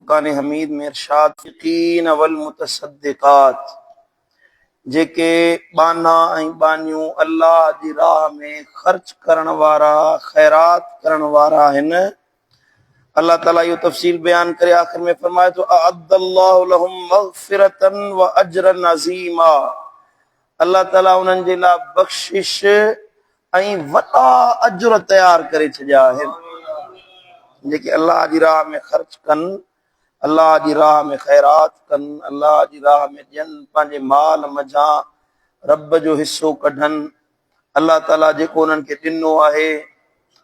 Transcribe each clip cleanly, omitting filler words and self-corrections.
फुरकान हमीद में इरशाद फ़क़ीन वल मुतसद्दिक़ात जेके बाना ऐं बानियूं अल्लाह जी राह में ख़र्च करण वारा ख़ैरात करण वारा आहिनि। अल्लाह ताला यो तफ़सील बयान करे आखिर में फरमाए तो अअद्दल्लाहु लहुम मग़फ़िरतन व अजरन अज़ीमा। अल्लाह ताला उन्हनि जे लाइ बख़्शिश ऐं वॾा अजर तयार करे छॾिया आहिनि। जेके अल्लाह जी राह में ख़र्च कनि, अल्लाह जी राह में ख़ैरात कनि, अल्लाह जी राह में ॾियनि, पंहिंजे माल मझां रब जो हिस्सो कढनि। अल्लाह ताला जेको उन्हनि खे ॾिनो आहे,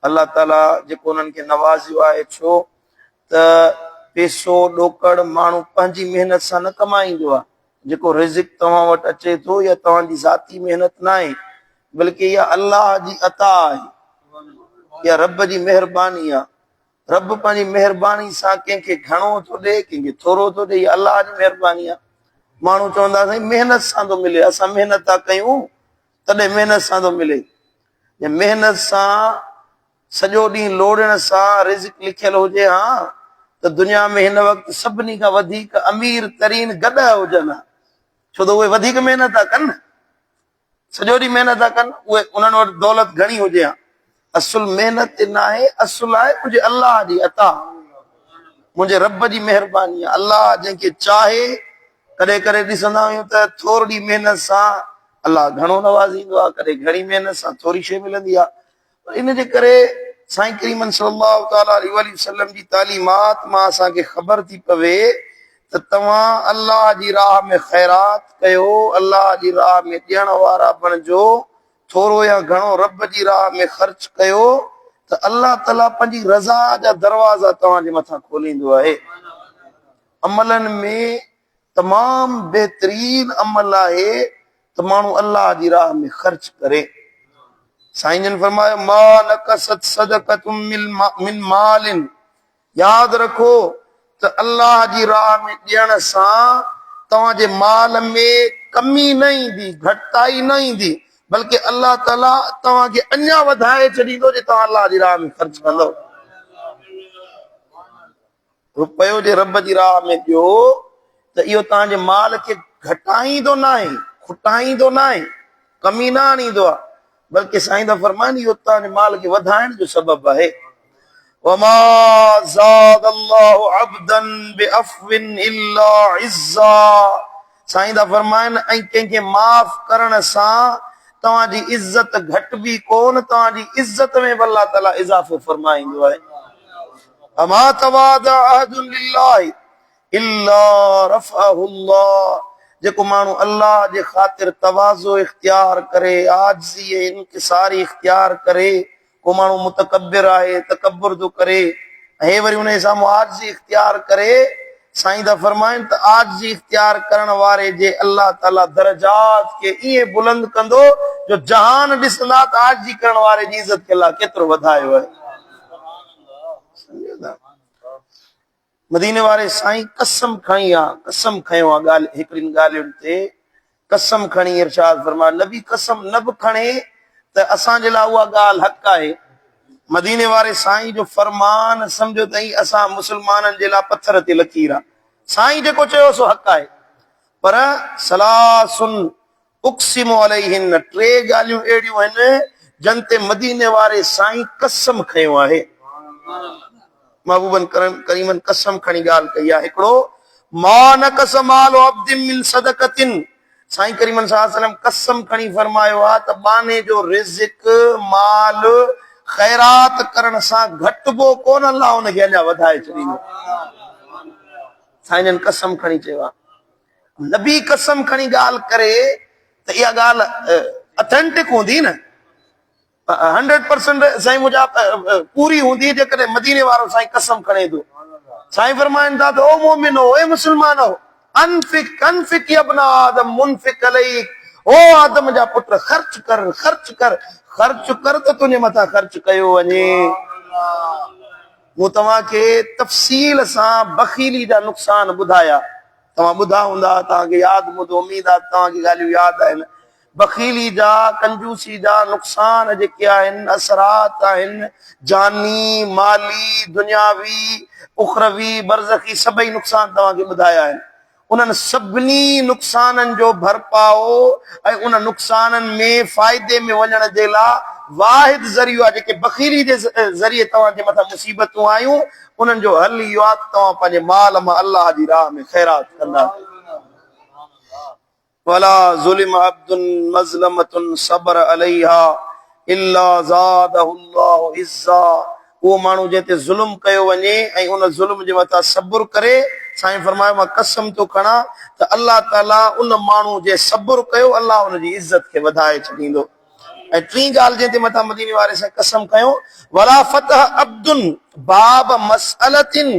अल्लाह ताला जेको उन्हनि खे नवाज़ियो आहे, छो त पैसो ॾोकड़ माण्हू पंहिंजी महिनत सां न कमाईंदो आहे। जेको रिज़िक तव्हां वटि अचे थो या तव्हांजी ज़ाती महिनत न आहे, बल्कि इहा अल्लाह जी अता आहे, इहा रब जी महिरबानी आहे। रब पंहिंजी महिरबानी सां कंहिंखे घणो थो ॾे, कंहिंखे थोरो थो ॾे, इहा अल्लाह जी महिरबानी आहे। माण्हू चवंदा साईं महिनत सां थो मिले, असां महिनत था कयूं तॾहिं महिनत सां थो मिले। महिनत सां सॼो ॾींहुं लोड़ण सां रिज़िक लिखियल हुजे हा त दुनिया में हिन वक़्तु सभिनी खां वधीक अमीर तरीन गॾ हुजनि हा, छो त उहे वधीक महिनत था कनि, सॼो ॾींहुं महिनत था कनि, उहे उन्हनि वटि दौलत घणी हुजे हा। असुल महिनत न आहे, असुल आहे मुंहिंजे अल्लाह जी अता, मुंहिंजे रब जी महिरबानी आहे। अल्लाह जंहिंखे चाहे, कॾहिं कॾहिं ॾिसंदा आहियूं त थोरी महिनत सां अल्लाह घणो नवाज़ींदो आहे, कॾहिं घणी महिनत सां थोरी शइ मिलंदी आहे। इन जे करे साईं करीमन सल्लल्लाहु ताला अलैहि वसल्लम जी तालीमात मां असांखे ख़बर थी पवे त तव्हां अल्लाह जी राह में ख़ैरात कयो, अल्लाह जी राह में ॾियण वारा बणिजो, थोरो या घणो रब जी राह में ख़र्च कयो त अल्लाह ताला पंहिंजी रज़ा जा दरवाज़ा तव्हांजे मथां खोलींदो आहे। अमलनि में तमामु बहितरीन अमल आहे त माण्हू अल्लाह जी राह में ख़र्च करे। साईं जन फरमायो मा नक़सत सदक़तुम मिन मालिन, यादि रखो त अल्लाह जी राह में ॾियण सां तव्हांजे माल में कमी न ईंदी, घटिताई न ईंदी, बल्कि अल्लाह ताला तव्हांखे अञा वधाए छॾींदो जे तव्हां अल्लाह जी राह में ख़र्च कंदव। रुपयो जे रब जी राह में ॾियो त इहो तव्हांजे माल खे घटाईंदो न आहे, खुटाईंदो न आहे, कमी न आणींदो आहे, बल्कि साईं दा फरमाइनि इहो तव्हांजे माल खे वधाइण जो सबबु आहे। वमा ज़ादल्लाहु अब्दन बिअफ़विन इल्ला इज़्ज़ा। साईं दा फरमाइनि ऐं कंहिंखे माफ़ करण सां तव्हांजी इज़त घटिबी कोन, तव्हांजी इज़त में बि अल्लाह ताला इज़ाफ़ो फरमाईंदो आहे। अमा तवादा अहदुन लिल्लाहि इल्ला रफ़अहुल्लाह। जेको माण्हू अल्लाह जे ख़ातिर तवाज़ो इख्तियार करे, आजिज़ी ऐं इनकिसारी इख्तियार करे, को माण्हू मुतकब्बिर आहे, तकब्बुर थो करे, ऐं वरी उन साम्हूं आजिज़ी इख्तियार करे, साईं दा फरमाइनि त आजिज़ी इख्तियार करण वारे जे अल्लाह ताला दरजात खे ईअं बुलंद कंदो जो जहान ॾिसंदा त आजिज़ी करण वारे जी इज़त खे अल्लाह केतिरो वधायो आहे। मदीने वारे साईं कसम खणी आहे, कसम खयो आहे ॻाल्हि हिकिड़ियुनि ॻाल्हियुनि ते, कसम खणी इरशाद फरमायो, नबी कसम न बि खणे त असांजे लाइ उहा ॻाल्हि हक़ आहे। मदीने वारे साईं जो फरमान सम्झो तई असां मुस्लमाननि जे लाइ पत्थर ते लकीर आहे। साईं जेको चयो सो हक़ आहे। पर सलासुन उक़सिमु अलैहिन, टे ॻाल्हियूं अहिड़ियूं आहिनि जन ते मदीने वारे साईं कसम खयो आहे। महबूबन करीमन कसम खणी ॻाल्हि कई आहे। हिकिड़ो मा नक़स मालु अब्दिन मिन सदक़तिन, साईं करीमन सल्लल्लाहु अलैहि वसल्लम कसम खणी फरमायो आहे त बाने जो रिज़िक माल ख़ैरात करण सां घटिबो कोन, अल्लाह हुनखे अञा वधाए छॾींदो। साईं जन कसम खणी चयो आहे। नबी कसम खणी ॻाल्हि करे त इहा ॻाल्हि ऑथेंटिक हूंदी न, 100% साईं मुंहिंजा पूरी हूंदी जेकॾहिं मदीने वारो साईं कसम खणे थो। साईं फरमाइनि था त ओ मोमिनो, ए मुस्लमानो, अनफिक अनफिक या इब्न आदम मुनफिक अलैक, ओ आदम जा पुट ख़र्च कर, ख़र्च कर, ख़र्च कर त तुंहिंजे मथां ख़र्च कयो वञे। मूं तव्हांखे तफ़सील सां बख़ीली जा नुक़सान ॿुधाया, तव्हां ॿुधा हूंदा, तव्हांखे यादि हूंदो, उमेद आहे तव्हांखे ॻाल्हियूं यादि आहिनि। बखीली जा कंजूसी जा नुक़सान जेके आहिनि असरात आहिनि जानी माली दुनियावी उखरवी बरज़खी सभई नुक़सान तव्हांखे ॿुधाया आहिनि उन्हनि सभिनी नुक़साननि जो भरपाओ ऐं उन नुक़साननि में फ़ाइदे में वञण जे लाइ वाहिद ज़रियो आहे जेके बखीली जे ज़रिए तव्हांजे मथां मुसीबतूं आयूं उन्हनि जो हल इहो आहे तव्हां पंहिंजे माल मां अल्लाह जी राह में ख़ैरात कंदा वला ज़ुलिम अब्दुन मज़लमतुन सबर अलैहा इल्ला ज़ादहुल्लाहु इज़्ज़ा वो माण्हू जंहिं ते ज़ुल्म कयो वञे ऐं उन ज़ुल्म जे मथां सब्र करे साईं फरमायो मां कसम थो खणा त अल्लाह ताला उन माण्हू जे सब्र कयो अल्लाह उनजी इज़त खे वधाए छॾींदो ऐं टीं ॻाल्हि जंहिं ते मथां मदीने वारे सां कसम कयो वला फतह अब्दुन बाब मसअलतिन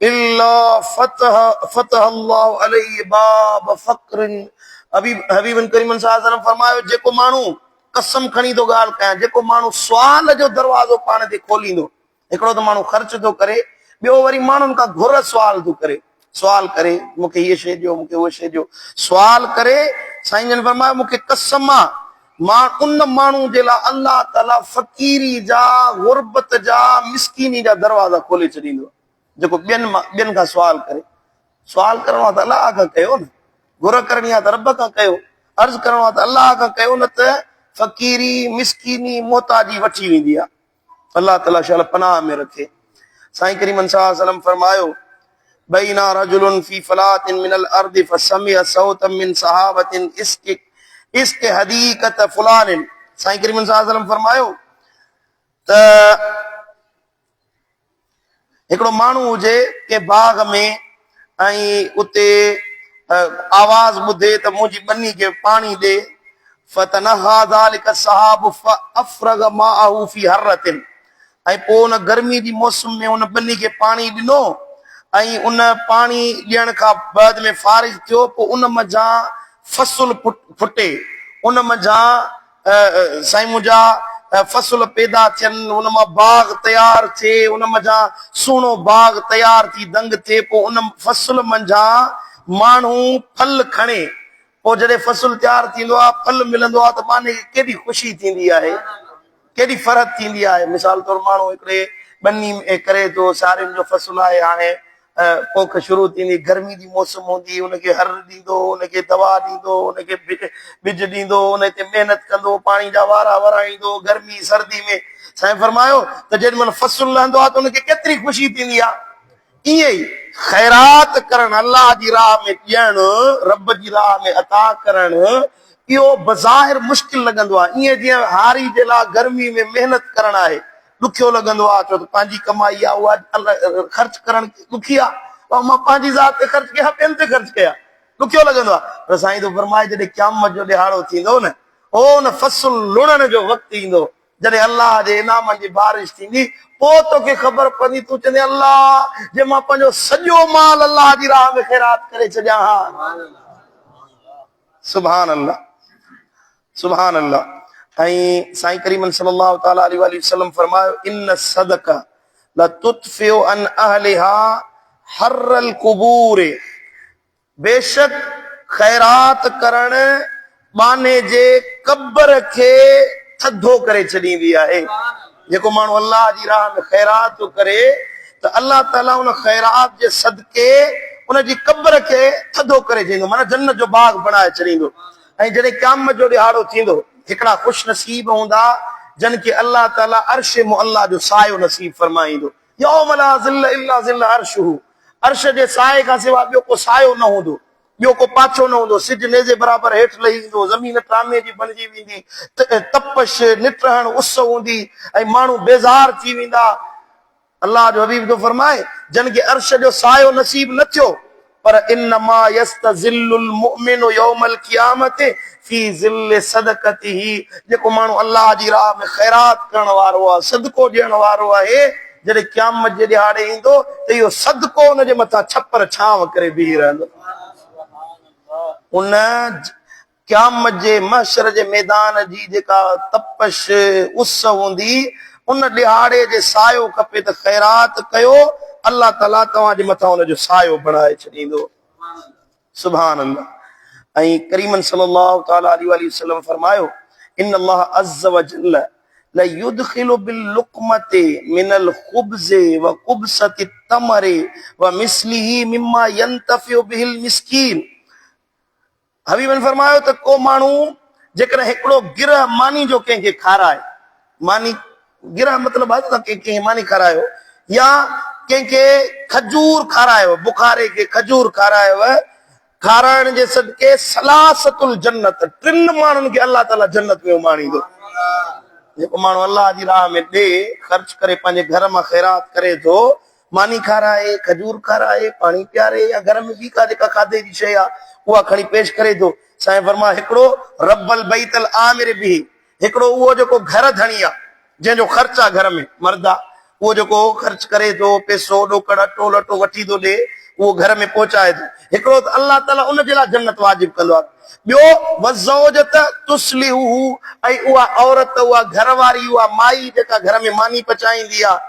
इल्ला फतह अल्लाहु अलैहि बाब फ़क़्रिन हबीबन करीमन सल्लल्लाहु अलैहि वसल्लम फरमायो जेको माण्हू कसम खणी थो ॻाल्हि कयां जेको माण्हू सुवाल जो दरवाज़ो पाण ते खोलींदो हिकिड़ो त माण्हू ख़र्च थो करे ॿियो वरी माण्हुनि खां घुर सुवाल थो करे सुवाल करे मूंखे हीअ शइ ॾियो मूंखे उहा शइ ॾियो सुवाल करे साईं जन फरमायो मूंखे कसम आहे मां उन माण्हू जे लाइ अल्लाह ताला फ़क़ीरी जा गुरबत जा मिसकीनी जा दरवाज़ा खोले छॾींदो जेको ॿियनि खां सुवाल करे सुवाल करणो आहे त अल्लाह खां कयो न घुर करणी आहे त रब खां कयो अर्ज़ करणो आहे त अल्लाह खां कयो न त फ़क़ीरी मिसकीनी मोहताजी वठी वेंदी आहे अल्लाह ताला शाल पनाह में रखे साईं करीमन सल्लल्लाहु अलैहि वसल्लम फरमायो बैना रजुलुन फी फलातिन मिनल अर्दि फसमिअ सौतम मिन सहाबतिन इसके हदीकत फुलानिन साईं करीमन सल्लल्लाहु अलैहि वसल्लम फरमायो त हिकिड़ो माण्हू हुजे के बाग में ऐं उते आवाज़ ॿुधे त मुंहिंजी ॿनी खे पाणी ॾे फतनहा ज़ालिक सहाब फअफ़रग माअहू फी हर्रतिन ऐं पोइ उन गर्मी जी मौसम में उन ॿनी खे पाणी ॾिनो ऐं उन पाणी ॾियण खां बाद में फारिग थियो पोइ उन मंझां फसुल फुटे उन मंझां साईं मुंहिंजा फसल पैदा थियनि उन मां बाग तयारु थिए उन मंझां सुहिणो बाग तयारु थी दंग थिए पोइ उन फसल मंझां माण्हू फल खणे पोइ जॾहिं फसल तयारु थींदो आहे फल मिलंदो आहे त माने केॾी ख़ुशी थींदी आहे केॾी फरहत थींदी आहे मिसाल तौरु माण्हू हिकिड़े ॿनी में करे थो सारियुनि जो फसल आहे हाणे पोख शुरू थींदी गर्मी जी मौसम हूंदी उनखे हर ॾींदो उनखे दवा ॾींदो उनखे बिज ॾींदो उन ते महिनत कंदो पाणी जा वारा वराईंदो गर्मी सर्दी में साईं फरमायो त जेॾी महिल फसल लहंदो आहे त उनखे केतिरी ख़ुशी थींदी आहे ईअं ई ख़ैरात करणु अल्लाह जी राह में ॾियणु रब जी राह में अता करणु इहो बज़ाहिर मुश्किल लॻंदो आहे ईअं जीअं हारी जे लाइ गर्मी में महिनत करणु आहे ॾुखियो लॻंदो आहे छो त पंहिंजी कमाई आहे उहा ख़र्च करणु ॾुखी आहे मां पंहिंजी ज़ात ते ख़र्च कयां ॿियनि ते ख़र्च कयां ॾुखियो लॻंदो आहे पर साईं तो फरमाए जॾहिं क़यामत जो ॾिहाड़ो थींदो न उन फसल लुणण जो वक़्तु ईंदो जॾहिं अल्लाह जे इनामनि जी बारिश थींदी पोइ तोखे ख़बर पवंदी तूं चवंदे अल्लाह जे मां पंहिंजो सॼो माल अल्लाह जी राह में ख़ैरात करे छॾियां हा सुभान अल्लाह सुभान अल्लाह ऐं साईं करीमन सल्लल्लाहु तआला अलैहि वसल्लम फरमायो इन सदका लतुतफिउ अन अहलिहा हर्रल कुबूर बेशक ख़ैरात करण बाने जे कब्र खे थधो करे छॾींदी आहे जेको माण्हू अल्लाह जी राह में ख़ैरात थो करे त अल्लाह ताला उन ख़ैरात जे सदके उनजी कब्र खे थधो करे छॾींदो माना जन्नत जो बाग बणाए छॾींदो ऐं जॾहिं क़यामत जो ॾिहाड़ो थींदो हिकिड़ा ख़ुशि नसीब हूंदा जन खे अल्लाह ताला अर्श मुअल्ला जो सायो नसीब फरमाईंदो यौम ला ज़िल्ल इल्ला ज़िल्ल अर्शहु अर्श जे साए खां सवाइ ॿियो को सायो न हूंदो ॿियो को पाछो न हूंदो सिज नेज़े बराबरि हेठि लही ईंदो ज़मीन टामे जी बणिजी वेंदी तपश निटहण उस हूंदी ऐं माण्हू बेज़ार थी वेंदा अल्लाह जो हबीब तो फरमाए जन खे अर्श जो सायो नसीब न थियो पर इन्नमा यस्तज़िल्लुल मुमिनु यौमल क़ियामत फी ज़िल्ल सदक़तिही जेको माण्हू अल्लाह जी राह में ख़ैरात करण वारो आहे सदको ॾियण वारो आहे जॾहिं क़यामत जे ॾिहाड़े ईंदो त इहो सदको उनजे मथां छपर छांव करे बीही रहंदो उन क़यामत जे महशर जे मैदान जी जेका तपश उस हूंदी उन ॾिहाड़े जे सायो खपे त ख़ैरात कयो अल्लाह ताला तव्हांजे मथां उनजो सायो बणाए छॾींदो सुभान अल्लाह ऐं करीमन सल्लल्लाहु तआला अलैहि वसल्लम फरमायो इन अल्लाह अज़्ज़ व जल्ल ला युदखिलु बिल लुक़मति मिनल ख़ुब्ज़ि व क़ुब्सति तमरि व मिस्लिही मिम्मा यंतफ़िउ बिहिल मिस्कीन। हबीबन फरमायो त को माण्हू जेकर हिकिड़ो गिरह मानी जो कंहिंखे खाराए, मानी गिरह मतिलबु आहे त कंहिंखे मानी खारायो या कंहिंखे खजूर खारायो, बुखारे खे खजूर खारायो, खाराइण जे सदके सलासतुल जन्नत, टिन माण्हुनि खे अल्लाह ताला जन्नत में उमाणींदो। जेको माण्हू अल्लाह जी राह में ॾे, ख़र्च करे पंहिंजे घर मां ख़ैरात करे थो, मानी खाराए, खजूर खाराए, पाणी पियारे या घर में ॿी का जेका खाधे जी शइ आहे उहा खणी पेश करे थो। साईं फरमा हिकिड़ो रब्बल बैतल आमिर बि, हिकिड़ो उहो जेको घर धणी आहे, जंहिंजो ख़र्च आहे घर में मर्द आहे, उहो जेको ख़र्च करे थो, पैसो ॾोकड़ अटो लटो वठी थो ॾे, उहो घर में पहुचाए थो, हिकिड़ो त अल्लाह ताला उन जे लाइ जन्नत वाजिब कंदो आहे। ॿियो वज़ौजत तुस्लिहु, ऐं उहा औरत, उहा घरवारी, उहा माई जेका घर में मानी पचाईंदी आहे,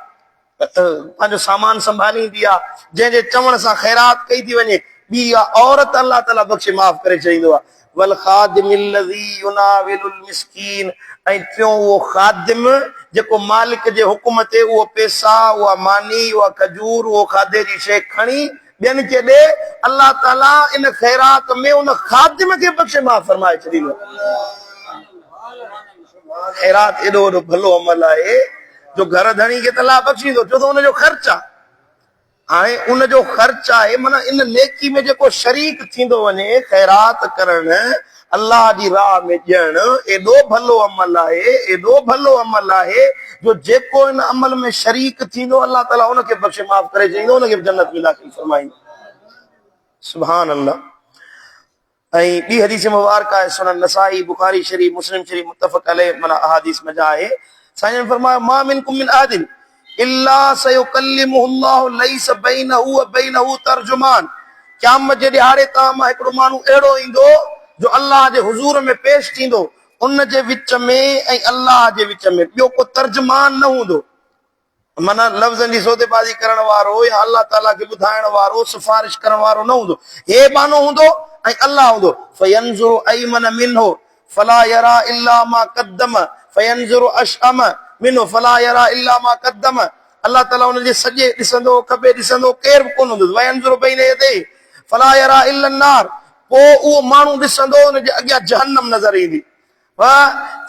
पंहिंजो सामान संभालींदी आहे, जंहिंजे चवण सां ख़ैरात कई थी वञे, ॿी औरत अल्लाह ताला बख़्शे माफ़ करे छॾींदो आहे। वल ख़ादिमिल लज़ी युनाविलुल मिस्कीन, ऐं टियों उहो ख़ादिम जेको मालिक जे हुकुम ते उहो पैसा, उहा मानी, उहा खजूर, उहो खाधे जी शइ खणी ॿियनि खे ॾे, अल्लाह ताला इन ख़ैरात में उन ख़ादिम खे बख़्शे माफ़ फरमाए छॾींदो। ख़ैरात एॾो वॾो भलो अमल आहे जो घर धणी खे त अल्लाह बख़्शींदो, छो त उनजो ख़र्च आहे। हाणे उनजो ख़र्च आहे, माना इन नेकी में जेको शरीक थींदो वञे, ख़ैरात करण, अल्लाह जी राह में ॾियण, एॾो भलो अमल आहे, एॾो भलो अमल आहे जो जेको इन अमल में शरीक थींदो अल्लाह ताला उनखे बख़्शे माफ़ करे छॾींदो, उनखे जन्नत में दाख़िल फरमाईंदो। सुभान अल्लाह। ऐं ॿी हदीस मुबारक आहे सुनन नसाई, बुखारी शरीफ, मुस्लिम शरीफ, मुत्तफ़क़ अलैह, माना अहादीस में आहे। साईं ने फरमाया मा मिनकुम मिन अहदिन इल्ला सयुकल्लिमुहुल्लाहु लैस बैनहु व बैनहु तर्जुमान। क़यामत जे ॾिहाड़े तव्हां मां हिकिड़ो माण्हू अहिड़ो ईंदो जो अल्लाह जे हुज़ूर में पेश थींदो, उन जे विच में ऐं अल्लाह जे विच में ॿियो को तर्जुमान न हूंदो, माना लफ़्ज़नि जी सौदेबाज़ी करण वारो या अल्लाह ताला खे ॿुधाइण वारो, सिफारिश करण वारो न हूंदो। हे बानो हूंदो ऐं अल्लाह हूंदो। फयंज़ुरु अयमन मिन्हु फला यरा इल्ला मा क़द्दम फयंज़ुरु अशअम मिन्हु फला यरा इल्ला मा क़द्दम। अल्लाह ताला उन जे सॼे ॾिसंदो, खॿे ॾिसंदो, केर बि कोन हूंदो। वयंज़ुरु बैन यदैहि फला यरा इल्ला अन्नार, पोइ उहो माण्हू ॾिसंदो, उन जे अॻियां जहन्नम नज़र ईंदी।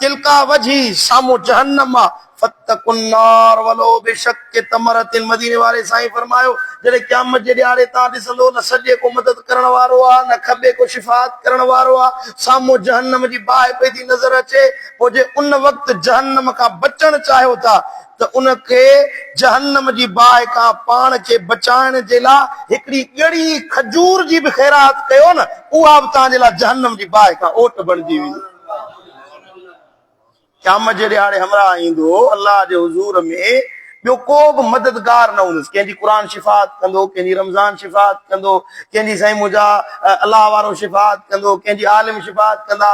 तिलका वजी, साम्हूं जहन्नम आहे। फत्तकुन्नार वलो बिशक्कि तमरतिन, मदीने वारे साईं फरमायो जॾहिं क़यामत जे ॾियारे तव्हां ॾिसंदो, न सॼे को मदद करण वारो आहे, न खॿे को शिफ़ात करण वारो आहे, साम्हूं जहन्नम जी बाहि पई थी नज़र अचे। पोइ जे उन वक़्तु जहन्नम खां बचण चाहियो था त उनखे जहन्नम जी बाहि खां पाण खे बचाइण जे लाइ हिकिड़ी ॻड़ी खजूर जी बि ख़ैरात कयो न, उहा बि तव्हांजे लाइ जहन्नम जी बाहि खां ओट बणिजी वेंदी। क़यामत जे ॾिहाड़े हमरा ईंदो अल्लाह जे हुज़ूर में, ॿियो को बि मददगार न हूंदुसि। कंहिंजी क़ुरान शिफ़ात कंदो, कंहिंजी रमज़ान शिफ़ात कंदो, कंहिंजी साईं मुंहिंजा अलाह वारो शिफ़ात कंदो, कंहिंजी आलिम शिफ़ात कंदा,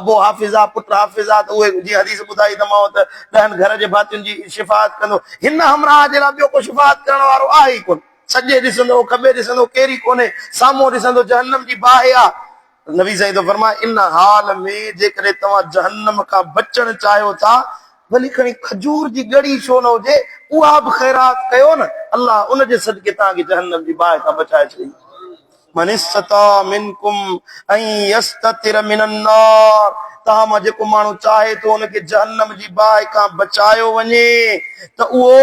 अबो हाफ़िज़ा पुट हाफ़िज़ा, त उहे जीअं हदीस ॿुधाई तमामु त 10 घर जे भातियुनि जी शिफ़ात कंदो। हिन हमरा जे लाइ ॿियो को शिफ़ात करण वारो आहे ई कोन। सॼे ॾिसंदो, खॿे ॾिसंदो, केरी कोन्हे, साम्हूं ॾिसंदो जहन्नम जी बाहि आहे। नबी साईं तो फरमाए इन हाल में जेकॾहिं तव्हां जहन्नम खां बचण चाहियो था, भली खणी खजूर जी ॻड़ी छो न हुजे, उहा बि ख़ैरात कयो न, अल्लाह उन जे सदके तव्हांखे जहन्नम जी बाहि खां बचाए छॾींदो। मन इस्तता मिनकुम अन यस्ततिर मिनन नार, तव्हां मां जेको माण्हू चाहे थो उनखे जहन्नम जी बाहि खां बचायो वञे त उहो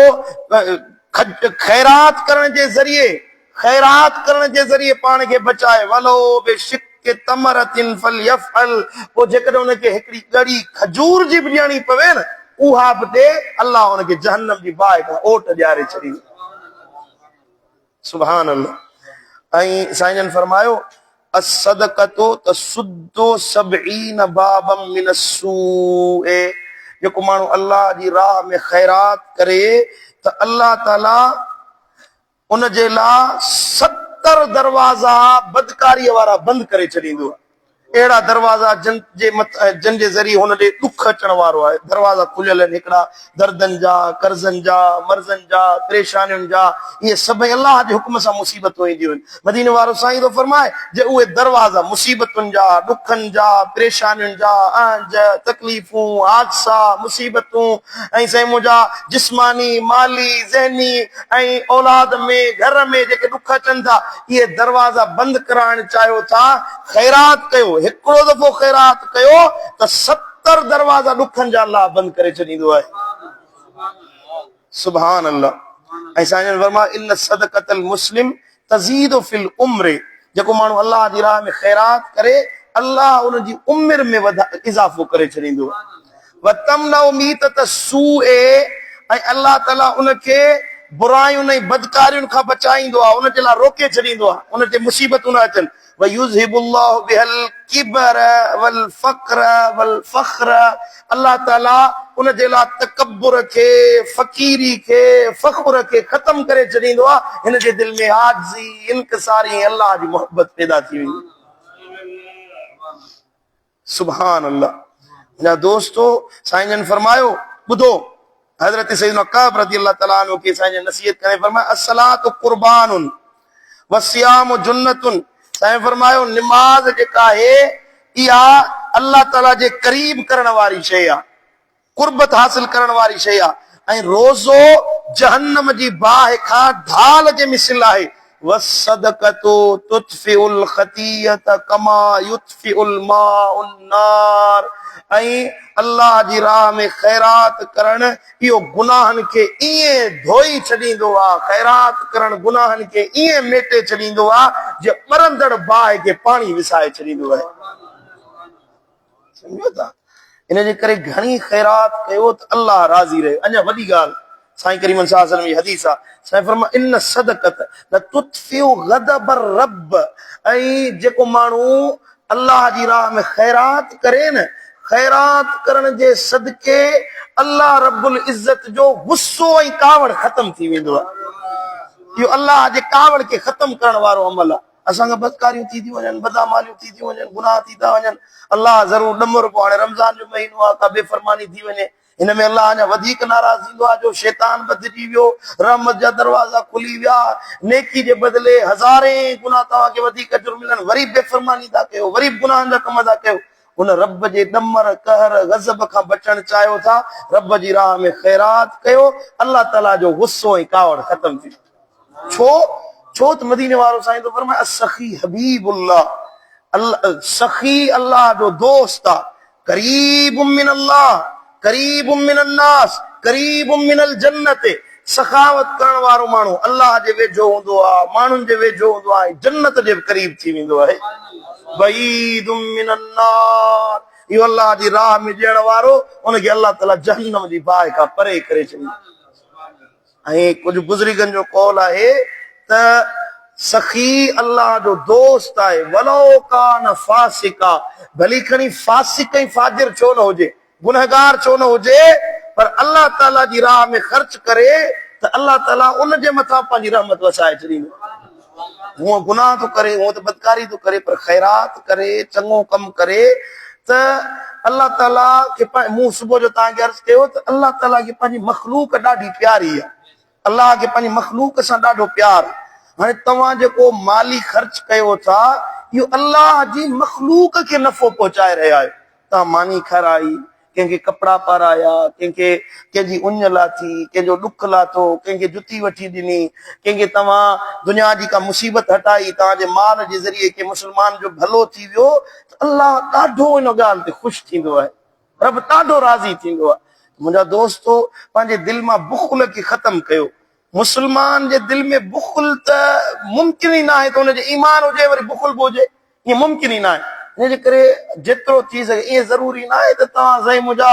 ख़ैरात करण जे ज़रिए, ख़ैरात करण जे ज़रिए पाण खे बचाए। वलो बेशिक के तमरतिन फलयफअल, पोइ जेकॾहिं उनखे हिकिड़ी ॻड़ी खजूर जी बि ॾियणी पवे न, उहा बि ॾे, अल्लाह उनखे जहन्नम जी बाहि खां ओट ॾियारे छॾींदो। सुभान अल्लाह। ऐं साईं जन फरमायो असदक़तो तसुद्दु सबईन बाबम मिनस्सूअ, जेको माण्हू अल्लाह जी राह में ख़ैरात करे त अल्लाह ताला उन जे लाइ 70 दरवाज़ा बदकारीअ वारा बंदि करे छॾींदो आहे। अहिड़ा दरवाज़ा जन जे ज़रिए हुन ॾे ॾुख अचण वारो आहे। दरवाज़ा खुलियल आहिनि हिकिड़ा, दर्दनि जा, कर्ज़नि जा, मर्ज़नि जा, परेशानियुनि जा। इहे सभई अलाह जे हुक्म सां मुसीबतूं ईंदियूं आहिनि। मदीने वारो साईं थो फरमाए जे उहे दरवाज़ा मुसीबतुनि जा, ॾुखनि जा, परेशानियुनि जा, आंज तकलीफ़ूं, हादसा, मुसीबतूं ऐं साईं मुंहिंजा जिस्मानी, माली, ज़हनी ऐं औलाद में, घर में जेके ॾुख अचनि था, इहे दरवाज़ा बंदि कराइण चाहियो था, ख़ैरात कयो। हिकिड़ो दफ़ो ख़ैरात कयो त 70 दरवाज़ा ॾुखनि जा अलाह बंदि करे छॾींदो आहे। सुभान अल्लाह। ऐं साईं फरमायो इन सदक़तल मुस्लिम तज़ीदु फिल उम्र, जेको माण्हू अल्लाह जी राह में ख़ैरात करे अल्लाह उन जी उम्र में इज़ाफ़ो करे छॾींदो आहे। व तमनउ मीतत सूअ, ऐं अल्लाह ताला उनखे बुरायुनि ऐं बदकारियुनि खां बचाईंदो आहे, उन जे लाइ रोके छॾींदो आहे, उन ते मुसीबतूं न अचनि। व युज़हिबुल्लाहु बिहल किबर वल फ़क्र वल फ़ख्र, अल्लाह ताला उन जे लाइ तकब्बुर खे, फ़कीरी खे, फ़ख्र खे ख़त्म करे छॾींदो आहे। हिन जे दिलि में आजिज़ी, इनकिसारी, अल्लाह जी मोहबत पैदा थी वेंदी। सुभान अल्लाह। मुंहिंजा दोस्तो, साईं जन फरमायो, ॿुधो, हज़रत सैयदना कअब रज़ियल्लाहु तआला अन्हु खे साईं जन नसीहत करे फरमाया अस्सलातु क़ुरबानुन व सियामु जुन्नतुन। साईं फरमायो निमाज़ जेका आहे इहा अल्लाह ताला जे क़रीब करण वारी शइ आहे, कुर्बत हासिल करण वारी शइ आहे, ऐं रोज़ो जहन्नम जी बाहि खां ढाल जे मिसल आहे। वसदक़तु तुत्फ़िउल ख़तीयत कमा युत्फ़िउल माउन नार, ऐं अल्लाह जी राह में ख़ैरात करण इहो गुनाहनि खे ईअं धोई छॾींदो आहे, ख़ैरात करण गुनाहनि खे ईअं मेटे छॾींदो आहे जे ॿरंदड़ बाहि खे पाणी विसाए छॾींदो आहे। सम्झो था? इन जे करे घणी ख़ैरात कयो त अल्लाह राज़ी रहे। अञा वॾी ॻाल्हि साईं करीम सल्लल्लाहु अलैहि वसल्लम जी हदीस आहे। साईं फरमाए इन सदक़त लतुत्फ़िउ ग़ज़ब रब, ऐं जेको माण्हू अल्लाह जी राह में ख़ैरात करे न, ख़ैरात करण जे सदके अल्लाह रब्बुल इज़्ज़त जो गुस्सो ऐं कावड़ ख़त्म थी वेंदो आहे। इहो अल्लाह जे कावड़ खे ख़त्म करण वारो अमल आहे। असांखे बदकारियूं थी थियूं वञनि, बदामालियूं थी थियूं वञनि, गुनाह थी था वञनि, अल्लाह ज़रूरु ॾमर पोइ हाणे रमज़ान जो महीनो आहे, का बेफ़रमानी थी वञे, हिन में अल्लाह अञा वधीक नाराज़ थींदो आहे जो शैतान बदिजी वियो, रहमत जा दरवाज़ा खुली विया, नेकी जे बदिले हज़ारे गुनाह तव्हांखे वधीक अजर मिलनि, वरी बेफ़रमानी था कयो, वरी गुनाहनि जा कम था कयो। उन रब जे ॾमर कहर गज़ब खां बचण चाहियो था, रब जी राह में ख़ैरात कयो, अल्लाह ताला जो गुस्सो ऐं कावड़ ख़त्म थी। छो त मदीने वारो साईं तो फरमाए असखी हबीबुल्लाह, अल्लाह सखी अल्लाह जो दोस्त आहे, करीबुम मिन अल्लाह, करीबुम मिन अन्नास, करीबुम मिनल जन्नत। सखावत करण वारो माण्हू अल्लाह जे वेझो हूंदो आहे, माण्हुनि जे वेझो हूंदो आहे, जन्नत जे क़रीब थी वेंदो आहे। बईदुम मिनन नार, इहो अल्लाह जी राह में ॾियण वारो उनखे अल्लाह ताला जहन्नम जी बाहि खां परे करे छॾींदो। ऐं कुझु बुज़ुर्गनि जो कौल आहे त सखी अल्लाह जो दोस्त आहे, वलो कान फासिका, भली खणी फासिक ऐं फाजिर छो न हुजे, गुनहगार छो न हुजे, पर अल्लाह ताला जी राह में ख़र्च करे त अल्लाह ताला उन जे मथां पंहिंजी रहमत वसाए छॾींदो। हूअं गुनाह थो करे, हूअं त बदकारी थो करे, पर ख़ैरात करे, चङो कमु करे त अल्लाह ताला खे, मूं सुबुह जो तव्हांखे अर्ज़ु कयो त अल्लाह ताला खे पंहिंजी मख़लूक ॾाढी प्यारी आहे, अल्लाह खे पंहिंजी मख़लूक सां ॾाढो प्यार। हाणे तव्हां जेको माली ख़र्च कयो था, इहो अल्लाह जी मख़लूक खे नफ़ो पहुचाए रहिया आहियो। तव्हां मानी खाराई, कंहिंखे कपिड़ा पाराया, कंहिंजी उञ लाथी, कंहिंजो ॾुख लाथो, कंहिंखे जुती वठी ॾिनी, कंहिंखे तव्हां दुनिया जी का मुसीबत हटाई, तव्हांजे माल जे ज़रिए के मुस्लमान जो भलो थी वियो, त अल्लाह ॾाढो इन ॻाल्हि ते ख़ुशि थींदो आहे, रब ॾाढो राज़ी थींदो आहे। मुंहिंजा दोस्तो, पंहिंजे दिलि मां बुख़ुल खे ख़त्म कयो। मुस्लमान जे दिलि में बुख़ुल त मुमकिन ई न आहे त हुनजे ईमान हुजे वरी बुख़ुल बि हुजे, ईअं मुमकिन ई न आहे। इन जे करे जेतिरो थी सघे, ईअं ज़रूरी न आहे त तव्हां साईं मुंहिंजा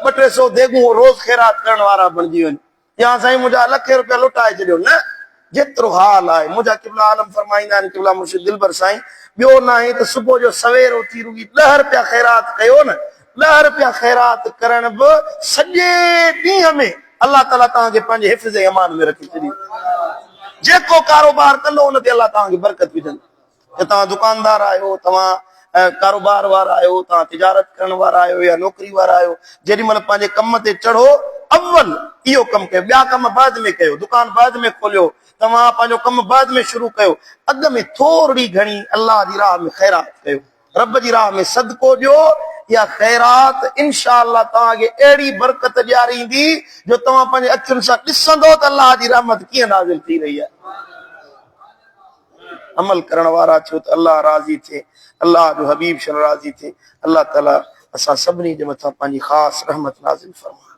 200-300 देगूं रोज़ ख़ैरात करण वारा बणिजी वञो, या साईं मुंहिंजा लख रुपया लुटाए छॾियो, न। जेतिरो हाल आहे, मुंहिंजा क़िबला आलम फरमाईंदा आहिनि, क़िबला मुर्शिद दिलबर साईं, ॿियो न आहे त सुबुह जो सवेर उथी रुॻी 10 रुपया ख़ैरात कयो न, 10 रुपया ख़ैरात करण बि सॼे ॾींहं में अल्लाह ताला तव्हांखे पंहिंजे हिफ़्ज़ ऐं अमान में रखी छॾींदो। जेको कारोबार कंदो उन ते अल्लाह तव्हांखे बरकत विझंदो। तव्हां दुकानदार आहियो, तव्हां कारोबार वारा आहियो, तव्हां तिजारत करण वारा आहियो या नौकरी वारा आहियो, जेॾी महिल पंहिंजे कम ते चढ़ो अव्वल इहो कमु कयो, ॿिया कम बाद में कयो, दुकान बाद में खोलियो, तव्हां पंहिंजो कमु बाद में शुरू कयो, अॻ में थोरी घणी अलाह जी राह में ख़ैरात कयो, रब जी राह में सदको ॾियो। या ख़ैरात इंशाअल्लाह तव्हांखे अहिड़ी बरकत ॾियारींदी जो तव्हां पंहिंजे अखियुनि सां ॾिसंदो त अलाह जी रहमत कीअं नाज़िल थी रही आहे। अमल करण वारा थियो त अल्लाह राज़ी थिए, अल्लाह जो हबीब शल राज़ी थिए। अल्लाह ताला असां सभिनी जे मथां पंहिंजी ख़ासि रहमत नाज़िल फरमाए।